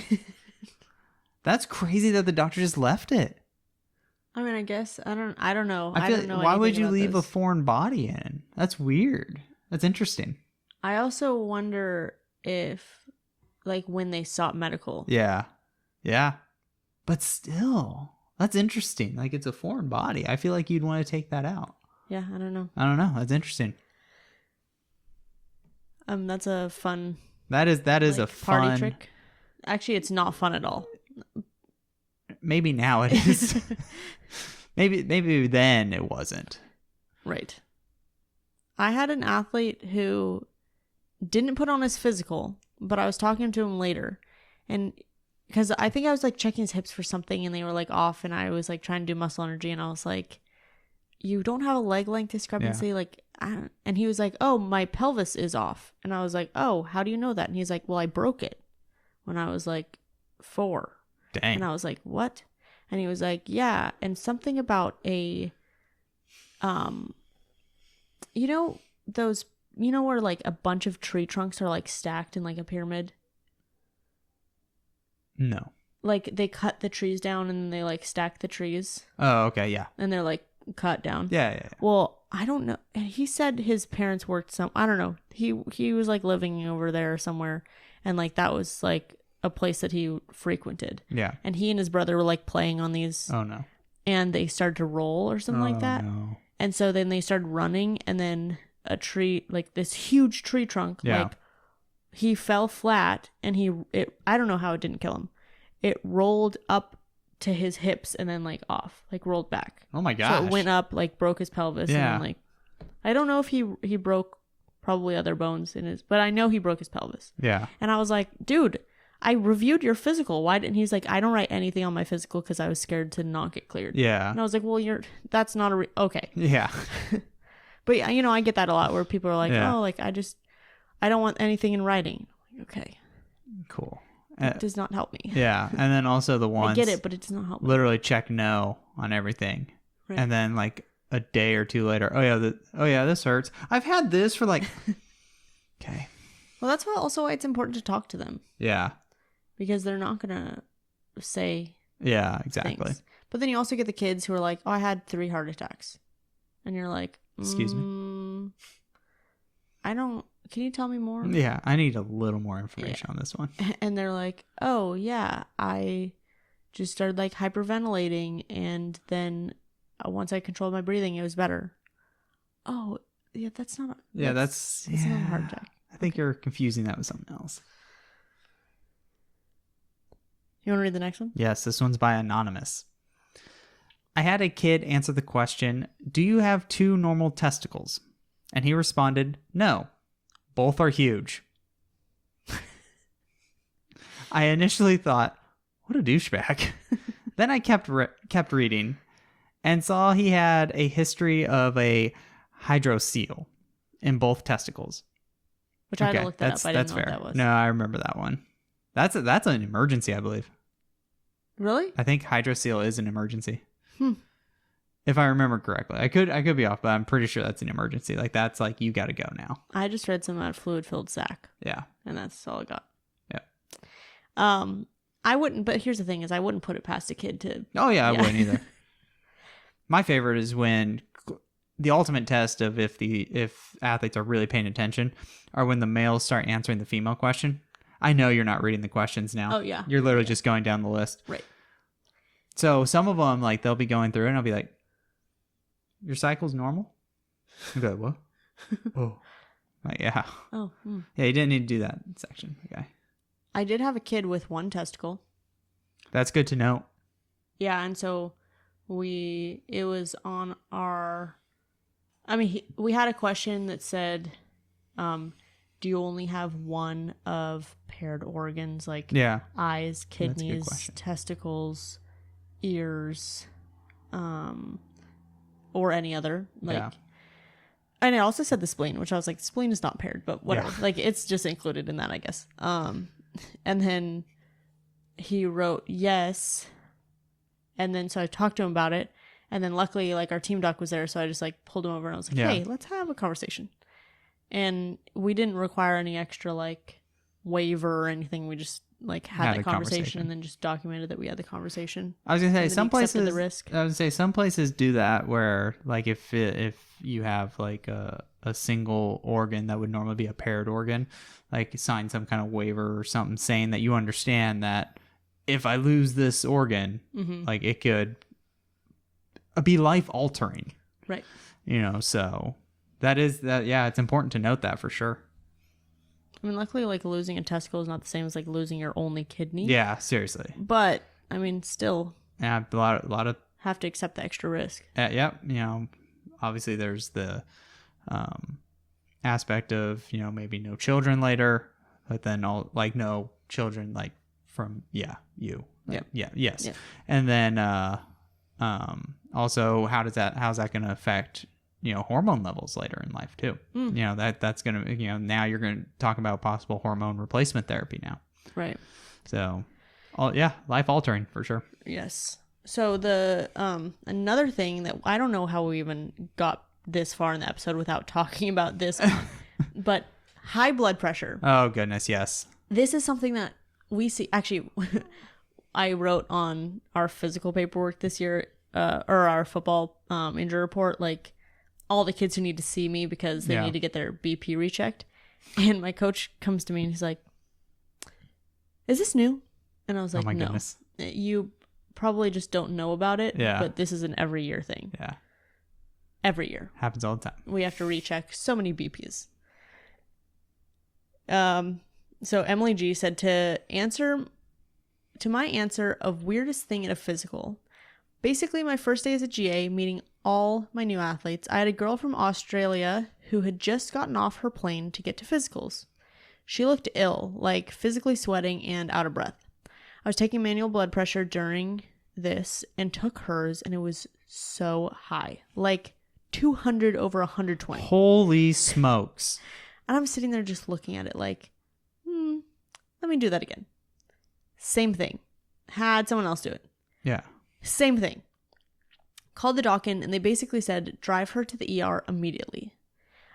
That's crazy that the doctor just left it. I mean, I guess, I don't know. I don't know why would you leave a foreign body in? That's weird. That's interesting. I also wonder if, when they sought medical. Yeah. Yeah. But still, that's interesting. It's a foreign body. I feel like you'd want to take that out. Yeah, I don't know. That's interesting. That's a fun. That is a fun party trick. Actually, it's not fun at all. Maybe now it is. maybe then it wasn't. Right. I had an athlete who didn't put on his physical, but I was talking to him later. And because I think I was like checking his hips for something and they were like off and I was like trying to do muscle energy and I was like, you don't have a leg length discrepancy? Yeah. Like, and he was like, oh, my pelvis is off. And I was like, oh, how do you know that? And he's like, well, I broke it when I was like 4. Dang. And I was like, what? And he was like, yeah. And something about you know, those, you know, where like a bunch of tree trunks are like stacked in like a pyramid? No. Like they cut the trees down and they like stack the trees. Oh, okay. Yeah. And they're like cut down. Yeah. Well, I don't know. He said his parents worked I don't know. He was like living over there somewhere. And like that was like a place that he frequented. Yeah. And he and his brother were like playing on these. Oh, no. And they started to roll or something like that. No. And so then they started running and then a tree, like this huge tree trunk, Yeah. like he fell flat and I don't know how it didn't kill him. It rolled up to his hips and then like off, like rolled back. Oh my gosh. So it went up, like broke his pelvis. Yeah. And then, like, I don't know if he broke probably other bones in his, but I know he broke his pelvis. Yeah. And I was like, dude, I reviewed your physical. Why didn't he's like, I don't write anything on my physical because I was scared to not get cleared. Yeah. And I was like, well, that's not okay. Yeah. But you know, I get that a lot where people are like, Yeah. oh, like I don't want anything in writing. Okay. Cool. It does not help me. Yeah. And then also the ones I get it, but it does not help me. literally check no on everything. Right. And then like a day or two later, oh yeah, this hurts. I've had this for like okay. Well, that's why it's important to talk to them Yeah. because they're not going to say Yeah, exactly. things. But then you also get the kids who are like, oh, I had 3 heart attacks. And you're like, Excuse me? Can you tell me more? Yeah, I need a little more information on this one. And they're like, oh, yeah, I just started like hyperventilating. And then once I controlled my breathing, it was better. Oh, yeah, that's not. That's not a heart attack. I think you're confusing that with something else. You want to read the next one? Yes, this one's by Anonymous. I had a kid answer the question, do you have 2 normal testicles? And he responded, no, both are huge. I initially thought, what a douchebag. Then I kept reading and saw he had a history of a hydrocele in both testicles. Which I had to look that up. I didn't know fair. what that was. No, I remember that one. That's an emergency, I believe. Really? I think hydrocele is an emergency. If I remember correctly. I could be off, but I'm pretty sure that's an emergency. Like that's like you got to go now. I just read some about fluid-filled sac. Yeah. And that's all I got. Yeah. I wouldn't, but here's the thing is I wouldn't put it past a kid to. Oh yeah, I wouldn't either. My favorite is when the ultimate test of if athletes are really paying attention are when the males start answering the female question. I know you're not reading the questions now. Oh yeah. You're literally just going down the list. Right. So some of them, like they'll be going through and I'll be like, your cycle's normal? I'll be like, what? Oh. Like, yeah. Oh. Yeah, you didn't need to do that section. Okay. I did have a kid with 1 testicle. That's good to know. Yeah, and so it was on our, we had a question that said, do you only have one of paired organs, like eyes, kidneys, testicles, ears, or any other? Like, and it also said the spleen, which I was like, the spleen is not paired, but whatever. Yeah. Like, it's just included in that, I guess. And then he wrote yes. And then so I talked to him about it. And then luckily, like, our team doc was there. So I just, like, pulled him over and I was like, hey, let's have a conversation. And we didn't require any extra, like, waiver or anything. We just, like, had the conversation and then just documented that we had the conversation. I was going to say, some places, the risk. I would say some places do that where, like, if you have, like, a single organ that would normally be a paired organ, like, sign some kind of waiver or something saying that you understand that if I lose this organ, like, it could be life altering. Right. You know, so it's important to note that for sure. I mean, luckily, like, losing a testicle is not the same as, like, losing your only kidney. Yeah, seriously. But, I mean, still. Yeah, a lot of have to accept the extra risk. Yeah, you know, obviously there's the aspect of, you know, maybe no children later, but then all like no children like from you. Yes. Yeah. And then also how's that going to affect, you know, hormone levels later in life too? You know, that's going to, you know, now you're going to talk about possible hormone replacement therapy now. Right. So, life altering for sure. Yes. So the another thing that I don't know how we even got this far in the episode without talking about this, but high blood pressure. Oh goodness, yes. This is something that we see. Actually, I wrote on our physical paperwork this year, or our football injury report, like all the kids who need to see me because they need to get their BP rechecked. And my coach comes to me and he's like, "Is this new?" And I was like, "Oh my no. goodness, you probably just don't know about it. Yeah. But this is an every year thing. Yeah. Every year. Happens all the time. We have to recheck so many BPs." So Emily G said to my answer of weirdest thing at a physical. Basically, my first day as a GA, meeting all my new athletes, I had a girl from Australia who had just gotten off her plane to get to physicals. She looked ill, like physically sweating and out of breath. I was taking manual blood pressure during this and took hers, and it was so high, like 200 over 120. Holy smokes. And I'm sitting there just looking at it like, let me do that again. Same thing. Had someone else do it. Yeah. Same thing. Called the doc in, and they basically said, drive her to the ER immediately.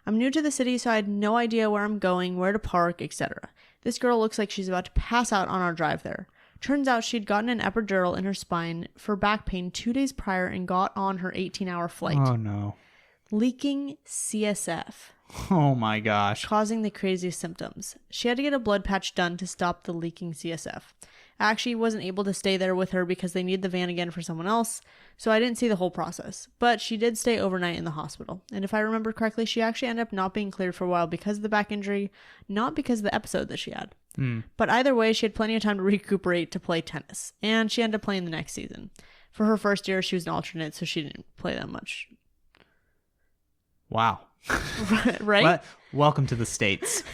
I'm new to the city, so I had no idea where I'm going, where to park, etc. This girl looks like she's about to pass out on our drive there. Turns out she'd gotten an epidural in her spine for back pain 2 days prior and got on her 18-hour flight. Oh, no. Leaking CSF. Oh, my gosh. Causing the craziest symptoms. She had to get a blood patch done to stop the leaking CSF. I actually wasn't able to stay there with her because they need the van again for someone else, so I didn't see the whole process. But she did stay overnight in the hospital. And if I remember correctly, she actually ended up not being cleared for a while because of the back injury, not because of the episode that she had. But either way, she had plenty of time to recuperate to play tennis. And she ended up playing the next season. For her first year, she was an alternate, so she didn't play that much. Wow. Right? Welcome to the States.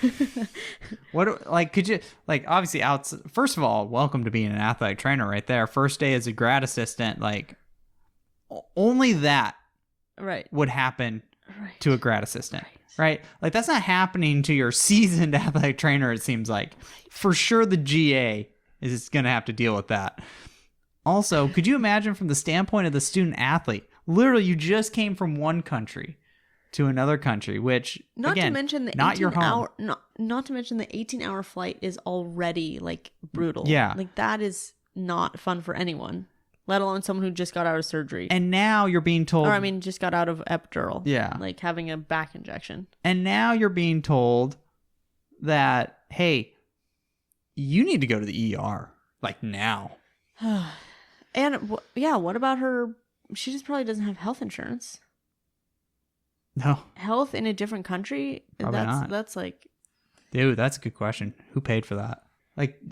Could you, obviously, first of all, welcome to being an athletic trainer right there. First day as a grad assistant, only that would happen to a grad assistant, right? Like, that's not happening to your seasoned athletic trainer, it seems like. For sure, the GA is going to have to deal with that. Also, could you imagine from the standpoint of the student athlete, literally, you just came from one country to another country, which not to mention the not your home. Not to mention the 18-hour flight is already brutal. Yeah, that is not fun for anyone, let alone someone who just got out of surgery. And now you're being told, just got out of epidural. Yeah, having a back injection. And now you're being told that, hey, you need to go to the ER now. And what about her? She just probably doesn't have health insurance. No. Health in a different country? Probably not. That's Dude, that's a good question. Who paid for that?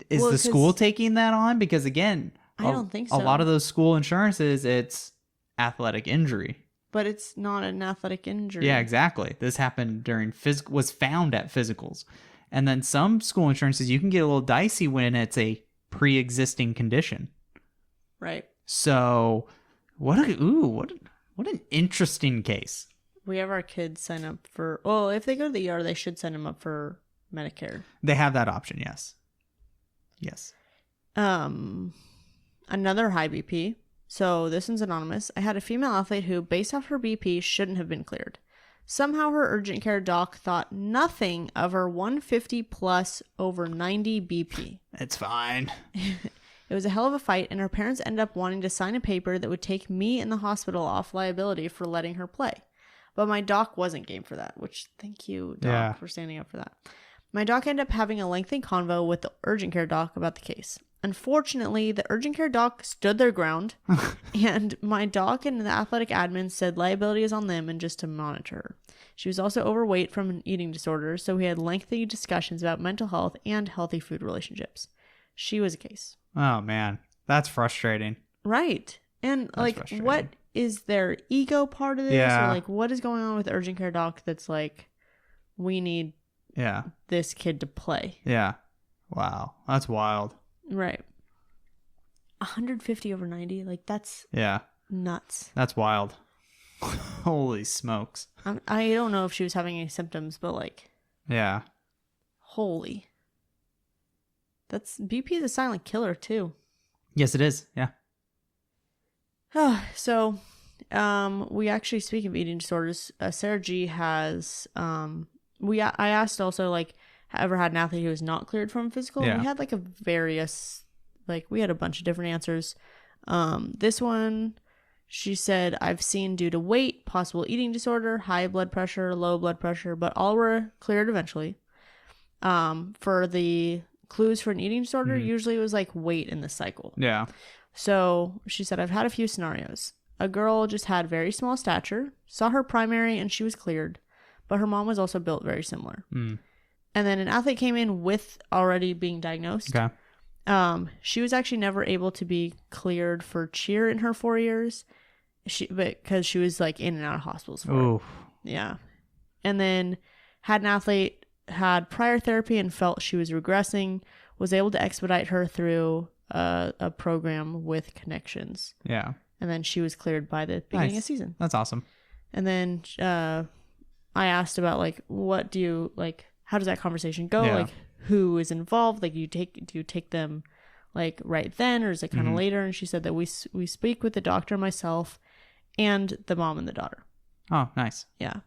Is the school taking that on? Because again, I don't think so. A lot of those school insurances, it's athletic injury. But it's not an athletic injury. Yeah, exactly. This happened during was found at physicals. And then some school insurances, you can get a little dicey when it's a pre-existing condition. Right. So, what an interesting case. We have our kids sign up for... if they go to the ER, they should sign them up for Medicare. They have that option, yes. Yes. Another high BP. So this one's anonymous. I had a female athlete who, based off her BP, shouldn't have been cleared. Somehow her urgent care doc thought nothing of her 150 plus over 90 BP. It's fine. It was a hell of a fight, and her parents ended up wanting to sign a paper that would take me and the hospital off liability for letting her play. But my doc wasn't game for that, which thank you, doc, for standing up for that. My doc ended up having a lengthy convo with the urgent care doc about the case. Unfortunately, the urgent care doc stood their ground, and my doc and the athletic admin said liability is on them and just to monitor her. She was also overweight from an eating disorder, so we had lengthy discussions about mental health and healthy food relationships. She was a case. Oh, man. That's frustrating. Right. And, what is there ego part of this? Yeah. Or like, what is going on with urgent care doc that's like, we need this kid to play? Yeah. Wow. That's wild. Right. 150 over 90. Like, that's nuts. That's wild. Holy smokes. I don't know if she was having any symptoms, but like, yeah. Holy. BP is a silent killer too. Yes, it is. Yeah. So, we actually, speaking of eating disorders, Sarah G has, I asked also, like, ever had an athlete who was not cleared from physical? Yeah. We had like we had a bunch of different answers. This one, she said, I've seen due to weight, possible eating disorder, high blood pressure, low blood pressure, but all were cleared eventually. For the clues for an eating disorder, usually it was like weight in the cycle. Yeah. So she said, I've had a few scenarios. A girl just had very small stature, saw her primary and she was cleared, but her mom was also built very similar. And then an athlete came in with already being diagnosed. Okay. She was actually never able to be cleared for cheer in her 4 years, because she was like in and out of hospitals for it. Yeah. And then had an athlete had prior therapy and felt she was regressing, was able to expedite her through a program with connections. Yeah. And then she was cleared by the beginning of season. That's awesome. And then I asked about like, what do you like? How does that conversation go? Yeah. Like, who is involved? Like, do you take them like right then, or is it kind of later? And she said that we speak with the doctor, myself, and the mom and the daughter. Oh, nice. Yeah.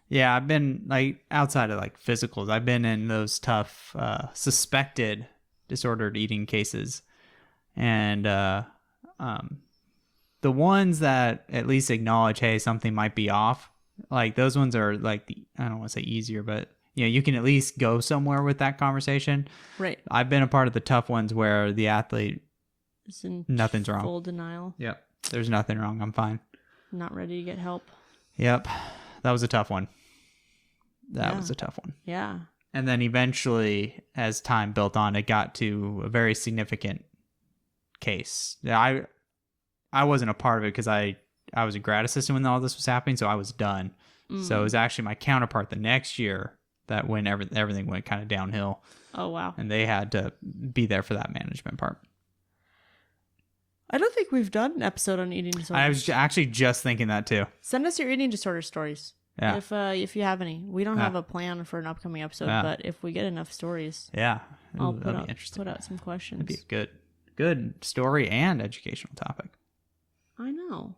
Yeah, I've been like outside of like physicals. I've been in those tough suspected disordered eating cases, and the ones that at least acknowledge, hey, something might be off. Like those ones are like I don't want to say easier, but you can at least go somewhere with that conversation. Right. I've been a part of the tough ones where the athlete, nothing's wrong. Full denial. Yep. There's nothing wrong. I'm fine. Not ready to get help. Yep. That was a tough one. That was a tough one. Yeah. And then eventually, as time built on, it got to a very significant case. I wasn't a part of it because I was a grad assistant when all this was happening, so I was done. So it was actually my counterpart the next year that when everything went kind of downhill. Oh, wow. And they had to be there for that management part. I don't think we've done an episode on eating disorders. I was actually just thinking that too. Send us your eating disorder stories. Yeah. If you have any. We don't have a plan for an upcoming episode, but if we get enough stories, I'll put out some questions. It'd be a good story and educational topic. I know.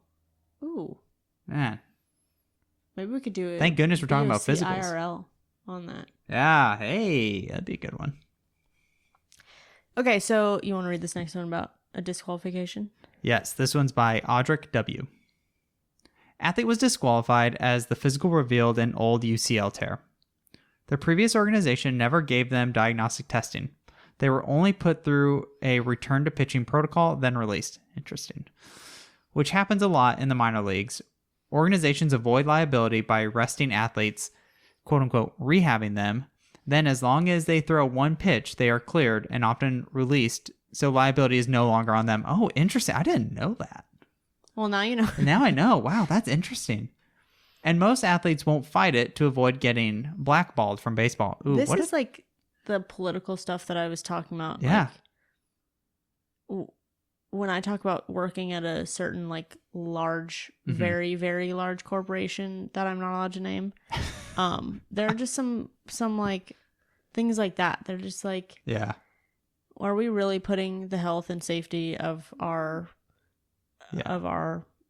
Ooh. Man. Maybe we could do it. Thank goodness we're talking about physicals. IRL on that. Yeah. Hey, that'd be a good one. Okay, so you want to read this next one about a disqualification? Yes, this one's by Audric W. Athlete was disqualified as the physical revealed an old UCL tear. Their previous organization never gave them diagnostic testing. They were only put through a return to pitching protocol, then released. Interesting. Which happens a lot in the minor leagues. Organizations avoid liability by arresting athletes, quote unquote, rehabbing them. Then, as long as they throw one pitch, they are cleared and often released. So liability is no longer on them. Oh, interesting. I didn't know that. Well, now you know. Now I know. Wow, that's interesting. And most athletes won't fight it to avoid getting blackballed from baseball. Ooh, this is like the political stuff that I was talking about. Yeah. Like, when I talk about working at a certain like large, very, very large corporation that I'm not allowed to name, there are just some like things like that. They're just like, yeah. Are we really putting the health and safety of our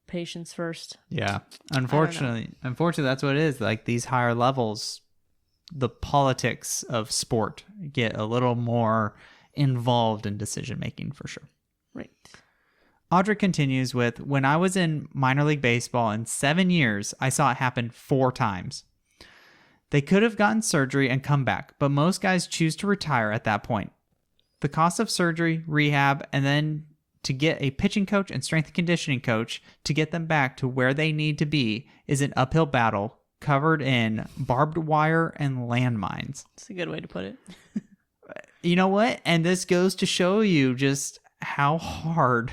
patients first? Yeah. Unfortunately, that's what it is. Like these higher levels, the politics of sport get a little more involved in decision making for sure. Right. Audrey continues with, when I was in minor league baseball in 7 years, I saw it happen 4 times. They could have gotten surgery and come back, but most guys choose to retire at that point. The cost of surgery, rehab, and then to get a pitching coach and strength and conditioning coach to get them back to where they need to be is an uphill battle covered in barbed wire and landmines. That's a good way to put it. You know what? And this goes to show you just how hard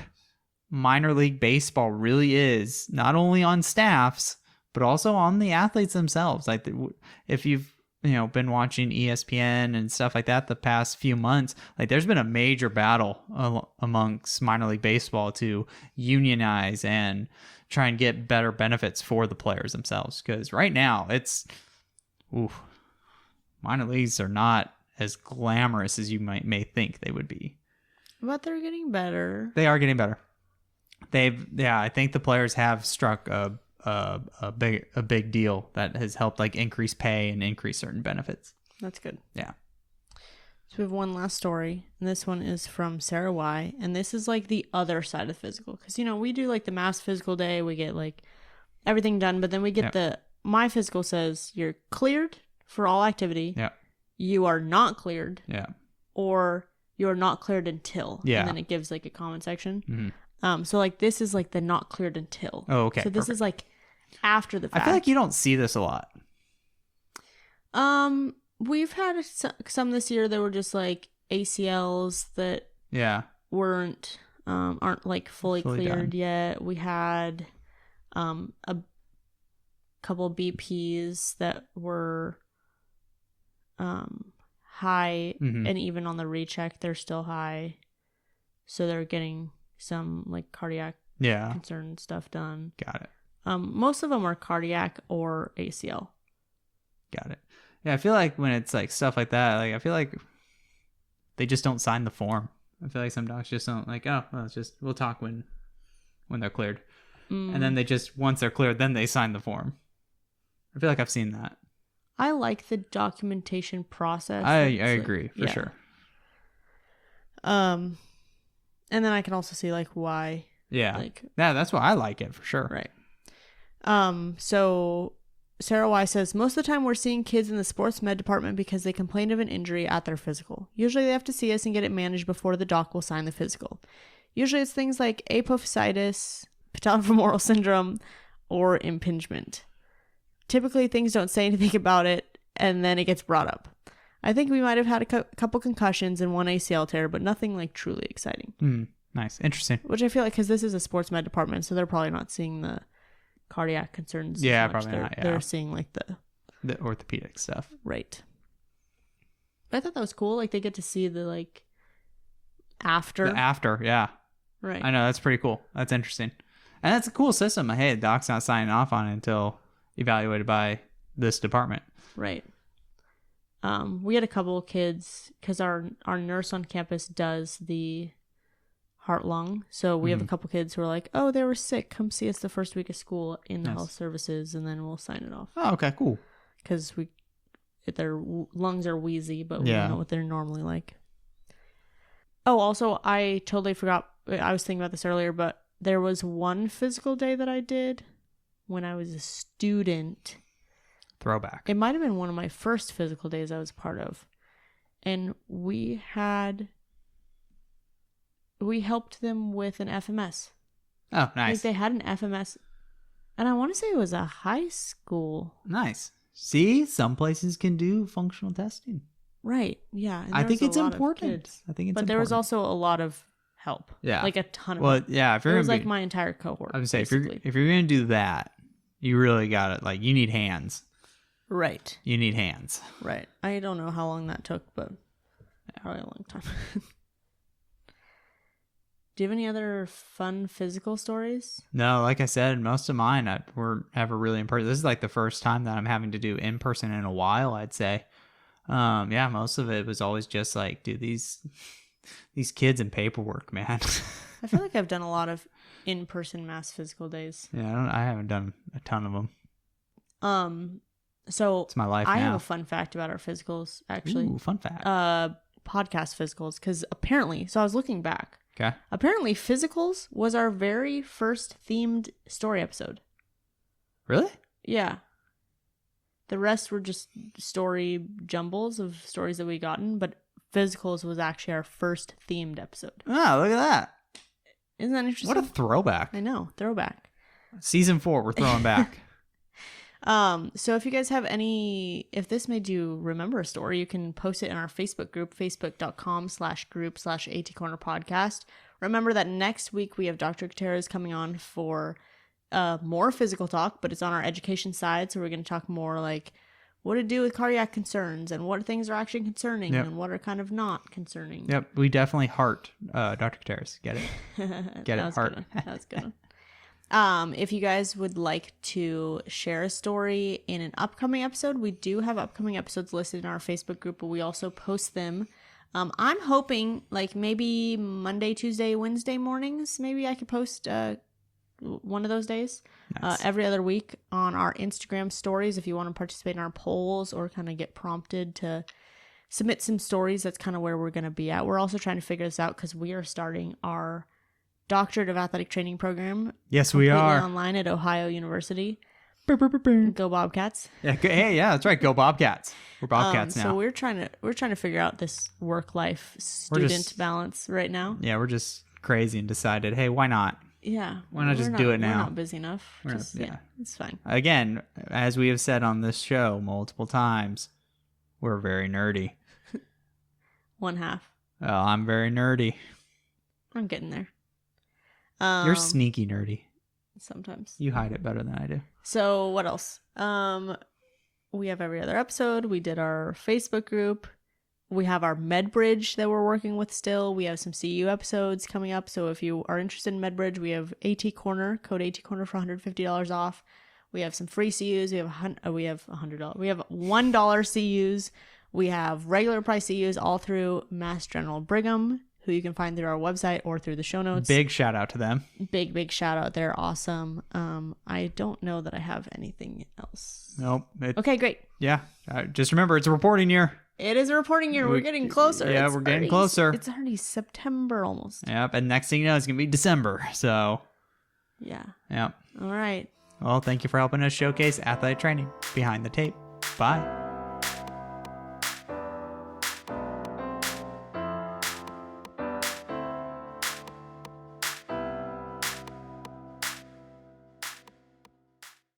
minor league baseball really is, not only on staffs, but also on the athletes themselves. Like if you've been watching ESPN and stuff like that the past few months, like there's been a major battle amongst minor league baseball to unionize and try and get better benefits for the players themselves. Because right now minor leagues are not as glamorous as you may think they would be. But they're getting better. They are getting better. I think the players have struck a big deal that has helped like increase pay and increase certain benefits. That's good. Yeah. So we have one last story, and this one is from Sarah Y, and this is like the other side of physical, because we do like the mass physical day, we get like everything done, but then we get my physical says you're cleared for all activity. Yeah. You are not cleared. Yeah. Or you are not cleared until. Yeah. And then it gives like a comment section. Mm-hmm. So like this is like the not cleared until. Oh, okay. So this is like after the fact. I feel like you don't see this a lot. We've had some this year that were just like ACLs that aren't like fully cleared done. yet. We had a couple BPs that were high, and even on the recheck they're still high, so they're getting some like cardiac concern stuff done. Got it. Most of them are cardiac or ACL. Got it. Yeah, I feel like when it's like stuff like that, like I feel like they just don't sign the form. I feel like some docs just don't like, we'll talk when they're cleared. And then they just, once they're cleared, then they sign the form. I feel like I've seen that. I like the documentation process. I agree, for sure. And then I can also see like why. Yeah. That's why I like it, for sure. Right. So Sarah Y says, most of the time we're seeing kids in the sports med department because they complain of an injury at their physical. Usually they have to see us and get it managed before the doc will sign the physical. Usually it's things like apophysitis, patellofemoral syndrome, or impingement. Typically things don't say anything about it, and then it gets brought up. I think we might have had a couple concussions and one ACL tear, but nothing like truly exciting. Nice. Interesting. Which I feel like, because this is a sports med department, so they're probably not seeing the cardiac concerns. Yeah, probably not. Yeah. They're seeing like the orthopedic stuff. Right. But I thought that was cool. Like they get to see the like after. The after, yeah. Right. I know, that's pretty cool. That's interesting. And that's a cool system. Hey, the doc's not signing off on it until evaluated by this department. Right. We had a couple of kids, because our nurse on campus does the heart lung. So we have a couple kids who are like, oh, they were sick. Come see us the first week of school in the health services, and then we'll sign it off. Oh, okay, cool. Because their lungs are wheezy, but we don't know what they're normally like. Oh, also, I totally forgot. I was thinking about this earlier, but there was one physical day that I did when I was a student. Throwback. It might have been one of my first physical days I was part of. And we helped them with an FMS. Oh, nice. Like they had an FMS. And I want to say it was a high school. Nice. See, some places can do functional testing. Right. Yeah. And I think it's important. But there was also a lot of help. Yeah. Like a ton of help. Yeah. If you're it was like my entire cohort. I would say, if you're going to do that, you really got it. Like, you need hands. Right. You need hands. Right. I don't know how long that took, but probably a long time. Do you have any other fun physical stories? No, like I said, most of mine were ever really in person. This is like the first time that I'm having to do in person in a while, I'd say. Most of it was always just like, dude, these kids and paperwork, man. I feel like I've done a lot of in-person mass physical days. Yeah, I haven't done a ton of them. So it's my life I now. have a fun fact about our physicals, actually. Ooh, fun fact. Podcast physicals, because apparently, so I was looking back. Okay. Apparently, physicals was our very first themed story episode. Really? Yeah. The rest were just story jumbles of stories that we gotten, but physicals was actually our first themed episode. Oh, look at that. Isn't that interesting? What a throwback. I know, throwback. Season 4, we're throwing back. So if you guys have if this made you remember a story, you can post it in our Facebook group, facebook.com/group/AT Corner Podcast, Remember that next week we have Dr. Gutierrez coming on for more physical talk, but it's on our education side. So we're going to talk more like what to do with cardiac concerns and what things are actually concerning and what are kind of not concerning. Yep. We definitely heart Dr. Gutierrez. Get it? Get it? Heart. That's good. If you guys would like to share a story in an upcoming episode, we do have upcoming episodes listed in our Facebook group, but we also post them. I'm hoping like maybe Monday, Tuesday, Wednesday mornings, maybe I could post one of those days. Nice. Every other week on our Instagram stories. If you want to participate in our polls or kind of get prompted to submit some stories, that's kind of where we're going to be at. We're also trying to figure this out because we are starting our Doctorate of Athletic Training program. Yes, we are. Online at Ohio University. Go Bobcats. Yeah, yeah, that's right. Go Bobcats. We're Bobcats now. So we're trying to figure out this work-life student balance right now. Yeah, we're just crazy and decided, hey, why not? Yeah. Why not just do it now? We're not busy enough. Yeah, it's fine. Again, as we have said on this show multiple times, we're very nerdy. One half. Oh, I'm very nerdy. I'm getting there. You're sneaky nerdy. Sometimes. You hide it better than I do. So what else? We have every other episode. We did our Facebook group. We have our MedBridge that we're working with still. We have some CU episodes coming up. So if you are interested in MedBridge, we have AT Corner, code AT Corner for $150 off. We have some free CUs. We have $100. We have $1 CUs. We have regular price CUs all through Mass General Brigham, who you can find through our website or through the show notes. Big shout out to them. Big shout out. They're awesome. I don't know that I have anything else. Nope. Okay, great. Yeah. Just remember, it's a reporting year. It is a reporting year. We're getting closer. Yeah, we're getting closer. It's already September almost. Yep. And next thing you know, it's going to be December. So. Yeah. Yep. All right. Well, thank you for helping us showcase athletic training behind the tape. Bye.